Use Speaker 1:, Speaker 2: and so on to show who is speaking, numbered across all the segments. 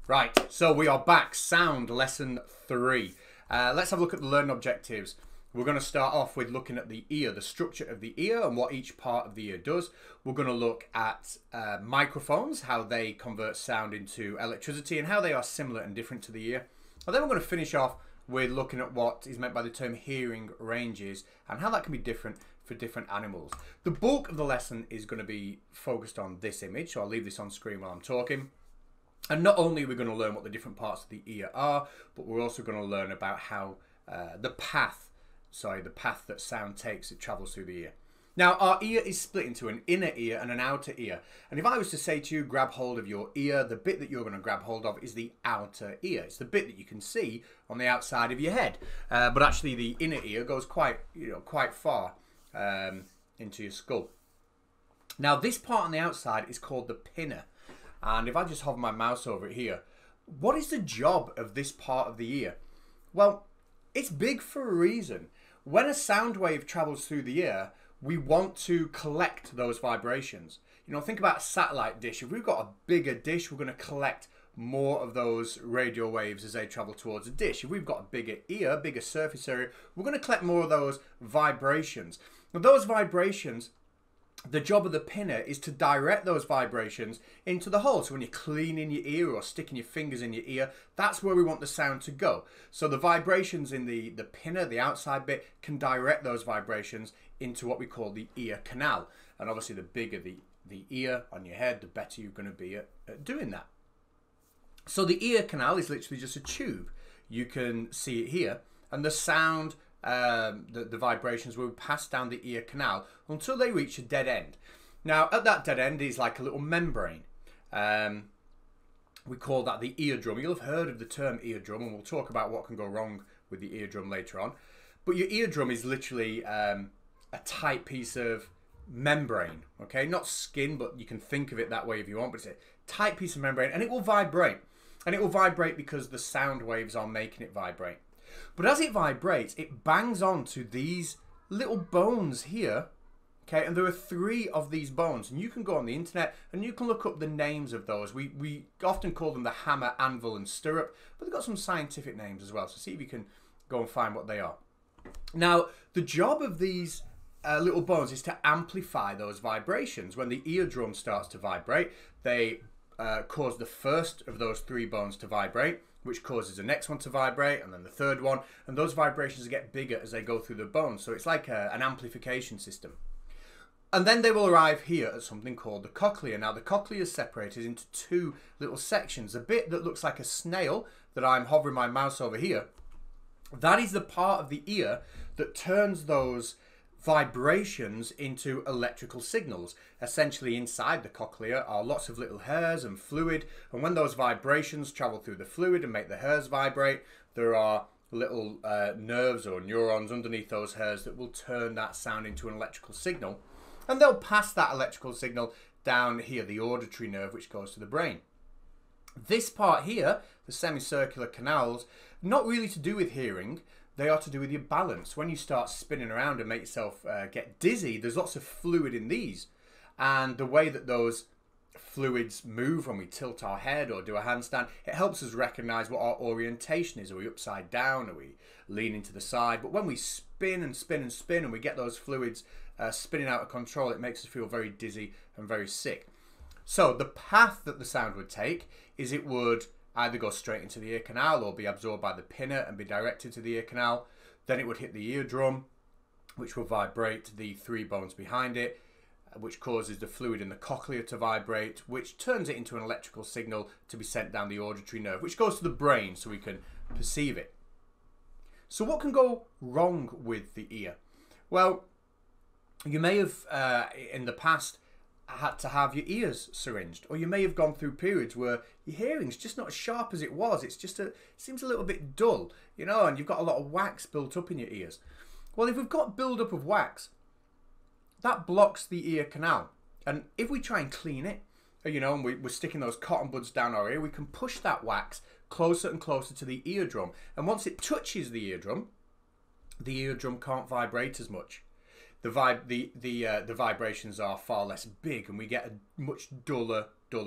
Speaker 1: Right, so we are back. Sound lesson 3. Let's have a look at the learning objectives. We're going to start off with looking at the ear, the structure of the ear and what each part of the ear does. We're going to look at microphones, how they convert sound into electricity and how they are similar and different to the ear. And then we're going to finish off with looking at what is meant by the term hearing ranges and how that can be different for different animals. The bulk of the lesson is going to be focused on this image, so I'll leave this on screen while I'm talking. And not only are we going to learn what the different parts of the ear are, but we're also going to learn about how the path that sound takes, it travels through the ear. Now, our ear is split into an inner ear and an outer ear. And if I was to say to you, grab hold of your ear, the bit that you're going to grab hold of is the outer ear. It's the bit that you can see on the outside of your head. But actually, the inner ear goes quite far into your skull. Now, this part on the outside is called the pinna. And if I just hover my mouse over it here, what is the job of this part of the ear? Well, it's big for a reason. When a sound wave travels through the ear, we want to collect those vibrations. You know, think about a satellite dish. If we've got a bigger dish, we're going to collect more of those radio waves as they travel towards a dish. If we've got a bigger ear, bigger surface area, we're going to collect more of those vibrations. Now, those vibrations, the job of the pinna is to direct those vibrations into the hole. So when you're cleaning your ear or sticking your fingers in your ear, that's where we want the sound to go. So the vibrations in the pinna, the outside bit, can direct those vibrations into what we call the ear canal. And obviously the bigger the ear on your head, the better you're going to be at doing that. So the ear canal is literally just a tube. You can see it here. And the sound, the vibrations will pass down the ear canal until they reach a dead end. Now, at that dead end is like a little membrane. We call that the eardrum. You'll have heard of the term eardrum, and we'll talk about what can go wrong with the eardrum later on. But your eardrum is literally a tight piece of membrane, okay? Not skin, but you can think of it that way if you want, but it's a tight piece of membrane, and it will vibrate. And it will vibrate because the sound waves are making it vibrate. But as it vibrates, it bangs onto these little bones here, okay? And there are 3 of these bones. And you can go on the internet and you can look up the names of those. We often call them the hammer, anvil, and stirrup, but they've got some scientific names as well. So see if you can go and find what they are. Now, the job of these little bones is to amplify those vibrations. When the eardrum starts to vibrate, they cause the first of those 3 bones to vibrate, which causes the next one to vibrate, and then the third one, and those vibrations get bigger as they go through the bones. So it's like an amplification system. And then they will arrive here at something called the cochlea. Now, the cochlea is separated into 2 little sections. A bit that looks like a snail that I'm hovering my mouse over here, that is the part of the ear that turns those vibrations into electrical signals. Essentially, inside the cochlea are lots of little hairs and fluid, and when those vibrations travel through the fluid and make the hairs vibrate, there are little nerves or neurons underneath those hairs that will turn that sound into an electrical signal, and they'll pass that electrical signal down here, the auditory nerve, which goes to the brain. This part here, the semicircular canals, not really to do with hearing. They are to do with your balance. When you start spinning around and make yourself get dizzy, there's lots of fluid in these. And the way that those fluids move when we tilt our head or do a handstand, it helps us recognize what our orientation is. Are we upside down? Are we leaning to the side? But when we spin and spin and spin and we get those fluids spinning out of control, it makes us feel very dizzy and very sick. So the path that the sound would take is it would either go straight into the ear canal or be absorbed by the pinna and be directed to the ear canal. Then it would hit the eardrum, which will vibrate the 3 bones behind it, which causes the fluid in the cochlea to vibrate, which turns it into an electrical signal to be sent down the auditory nerve, which goes to the brain so we can perceive it. So what can go wrong with the ear? Well, you may have, in the past, had to have your ears syringed, or you may have gone through periods where your hearing's just not as sharp as it was. It's just it seems a little bit dull, you know, and you've got a lot of wax built up in your ears. Well, if we've got build-up of wax, that blocks the ear canal, and if we try and clean it, you know, and we're sticking those cotton buds down our ear, we can push that wax closer and closer to the eardrum, and once it touches the eardrum can't vibrate as much. the vibrations are far less big, and we get a much duller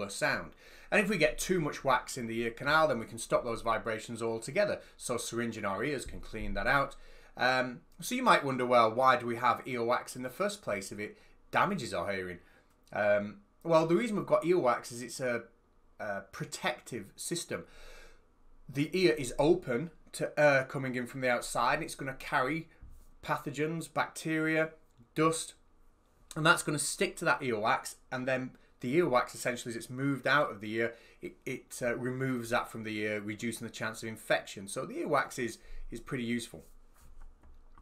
Speaker 1: sound. And if we get too much wax in the ear canal, then we can stop those vibrations altogether. So syringing our ears can clean that out. So you might wonder, well, why do we have earwax in the first place if it damages our hearing? Well, the reason we've got earwax is it's a protective system. The ear is open to air coming in from the outside, and it's going to carry pathogens, bacteria, dust, and that's going to stick to that earwax, and then the earwax, essentially, as it's moved out of the ear, it removes that from the ear, reducing the chance of infection. So the earwax is pretty useful.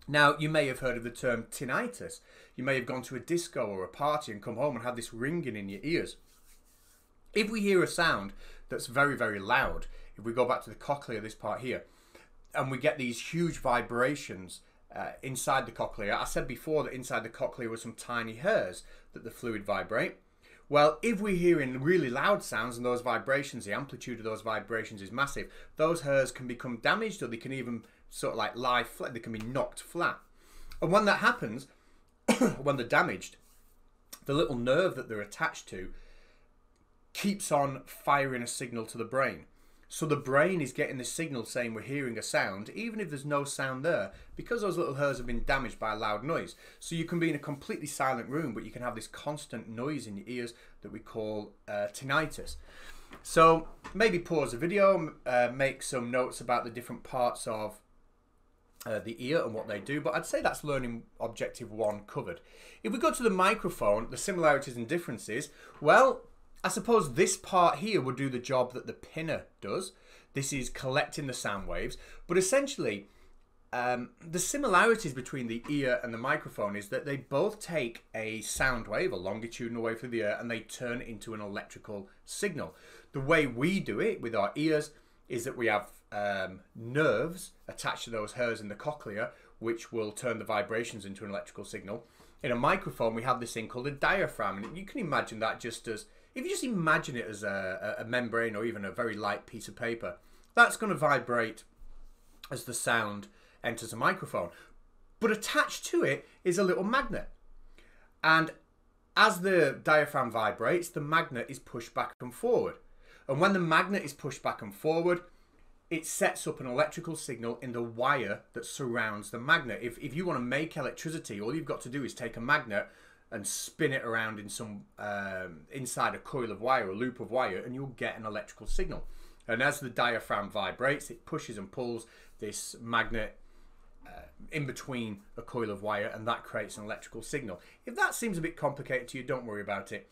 Speaker 1: Now, you may have heard of the term tinnitus. You may have gone to a disco or a party and come home and had this ringing in your ears. If we hear a sound that's very, very loud, if we go back to the cochlea, this part here, and we get these huge vibrations inside the cochlea. I said before that inside the cochlea were some tiny hairs that the fluid vibrate. Well, if we're hearing really loud sounds and those vibrations, the amplitude of those vibrations is massive, those hairs can become damaged, or they can even sort of like lie flat, they can be knocked flat. And when that happens, when they're damaged, the little nerve that they're attached to keeps on firing a signal to the brain. So the brain is getting the signal saying we're hearing a sound, even if there's no sound there, because those little hairs have been damaged by a loud noise. So you can be in a completely silent room, but you can have this constant noise in your ears that we call tinnitus. So maybe pause the video, make some notes about the different parts of the ear and what they do, but I'd say that's learning objective 1 covered. If we go to the microphone, the similarities and differences, well, I suppose this part here would do the job that the pinner does. This is collecting the sound waves, but essentially the similarities between the ear and the microphone is that they both take a sound wave, a longitudinal wave through the ear, and they turn it into an electrical signal. The way we do it with our ears is that we have nerves attached to those hairs in the cochlea, which will turn the vibrations into an electrical signal. In a microphone, we have this thing called a diaphragm, and you can imagine that just as, if you just imagine it as a membrane or even a very light piece of paper, that's going to vibrate as the sound enters a microphone. But attached to it is a little magnet. And as the diaphragm vibrates, the magnet is pushed back and forward. And when the magnet is pushed back and forward, it sets up an electrical signal in the wire that surrounds the magnet. If you want to make electricity, all you've got to do is take a magnet and spin it around in some inside a coil of wire, a loop of wire, and you'll get an electrical signal. And as the diaphragm vibrates, it pushes and pulls this magnet in between a coil of wire, and that creates an electrical signal. If that seems a bit complicated to you, don't worry about it.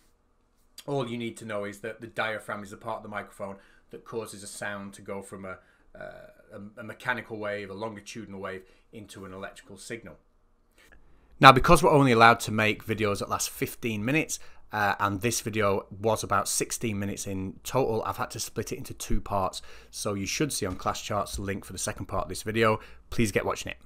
Speaker 1: All you need to know is that the diaphragm is the part of the microphone that causes a sound to go from a mechanical wave, a longitudinal wave, into an electrical signal. Now, because we're only allowed to make videos that last 15 minutes, and this video was about 16 minutes in total, I've had to split it into 2 parts. So you should see on ClassCharts the link for the second part of this video. Please get watching it.